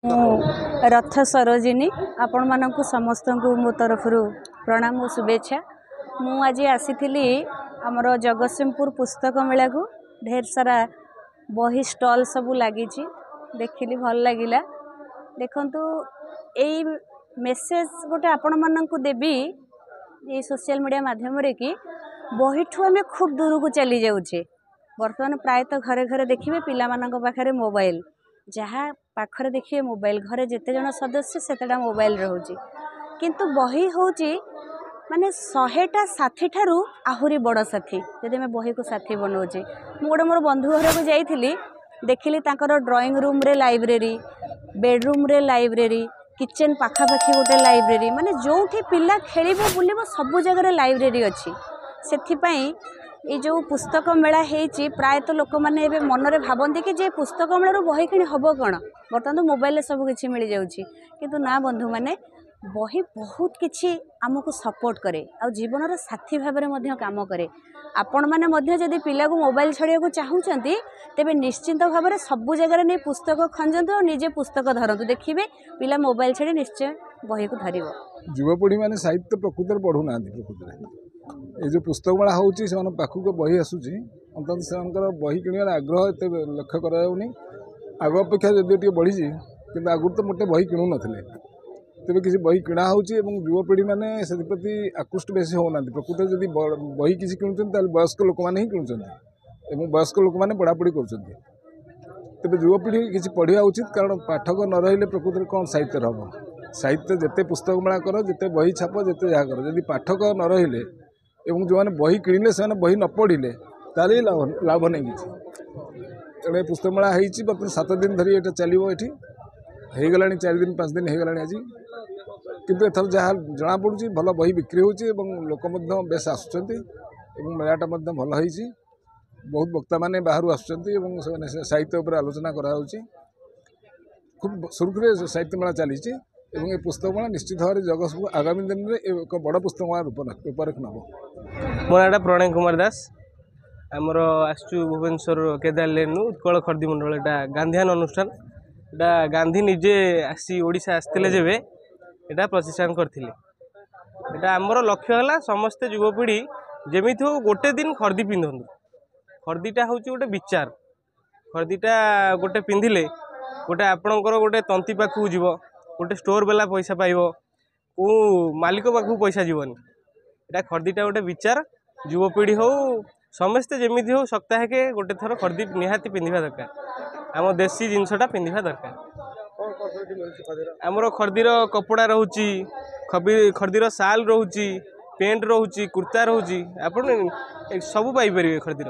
रथ सरोजिनी आपण मानकु समस्त को मो तरफ प्रणाम और शुभेच्छा। मु आज आसी आमर जगतसिंहपुर पुस्तक मेला को ढेर सारा बही स्टॉल सब लगी देखिली भल लगिला। देखंतु एई मेसेज गोटे आपण मानकु देबी ये सोशल मीडिया माध्यम रे कि बहीठू आम खूब दूर को चली जाऊे। बर्तमान प्रायतः घरे घरे देखिए पिला मानक पाखरे मोबाइल जहाँ पाखरे देखिए मोबाइल घरे जिते जन सदस्य सेतेटा मोबाइल रोचे किंतु बही होची माने 100टा साथी ठारू आहुरी बड़ साथी। जदि मैं बही को साथी बनाऊे मु गोटे मोर बंधु घर को जाइली देखिली तांकर ड्राइंग रूम रे लाइब्रेरी बेडरूम रे लाइब्रेरी किचन पाखापाखी गोटे लाइब्रेरी माने जोठी पिला खेलिबो बुलिबो सब जगह लाइब्रेरी अच्छी। सेथिपाई ये जो पुस्तक मेला होती प्रायतः लोक मैंने मनरे भावती कि जे पुस्तक मेला बही कि हम कौन बर्तमान तो मोबाइल सब किसी मिल जाऊँगी किंतु ना बंधु मैंने बही बहुत किछि आमको सपोर्ट करे आ जीवन साथी भाव में काम करे। आपण मैंने जदि पिला को मोबाइल छाड़िया चाहूँगी तेरे निश्चिंत भाव में सबू जगह नहीं पुस्तक खंजतु और निजे पुस्तक धरतु देखिए पिला मोबाइल छाड़ी निश्चय बही को धर। युवपीढ़ी मैंने साहित्य प्रकृत पढ़ुना प्रकृत ये जो पुस्तक मेला होची से पाखक बही आसूची अंत से बही किणवार आग्रह एत लक्ष्य कराऊनी आग अपेक्षा जदि बढ़ी कि आगुरी तो मोटे बही किणु नथिले तेज किसी बही किणा होची युवपीढ़ी मैंने से प्रति आकृष्ट बेसी होना प्रकृत जब बही किसी किणुचंती वयस्क लोक मैंने ही किणुचंती वयस्क लोक मैंने पढ़ापढ़ी करुँच तेज युवपीढ़ी किसी पढ़ा उचित कारण पाठक न रही प्रकृत कौन साहित्य हम साहित्य जिते पुस्तक मेला कर जिते बही छाप जिते जहाँ कर जदि पाठक न रही एवं जो मैंने बही किणिले से बही न पढ़िले ताल लाभ नहीं किसी एवं पुस्तक मेला होती बर्तमान 7 दिन धरी ये चलो ये होगला 4 दिन 5 दिन होगला आज किंतु एथर जहाँ जना पड़ी भल बही बिक्री हो लोक बेस आसुँच मेलाटा भल होती बहुत वक्ता मैंने बाहर आसुँच साहित्य उपर आलोचना कराऊँच खूब सुरुखुरे साहित्य मेला चली ये पुस्तक मेला निश्चित भाव में जगतसिंहपुर आगामी दिन में एक बड़ पुस्तक मेला रूपरेख नब। मो नाटा प्रणय कुमार दास आमर आसचु भुवनेश्वर केदार लेन उत्कल खर्दी मंडल यहाँ गांधीयान अनुष्ठान यहाँ गांधी निजे आसी ओडिशा आसते जेबे यहाँ प्रतिष्ठान करथिले। यहाँ आमर लक्ष्य है समस्ते युवपीढ़ी जमी हो गोटे दिन खर्दी पिंधु खर्दीटा हूँ गोटे विचार खर्दीटा गोटे पिंधिले गोटे आपणकर गोटे तंती पाखु जीव गोटे स्टोर वाला पैसा पाइब को मालिक पाखु पैसा जीवन यहाँ खर्दीटा गोटे विचार युवपीढ़ी हो समस्ते जमी हो सप्ताह के गोटे थर खर्दी निहाती पिंधा दरकार आम देसी जिनसटा पिंधा दरकार। आमर खर्दीर कपड़ा रोची खर्दीर साल रोची पेंट रोची कुर्ता रोची आप सब पाइपर खर्दीर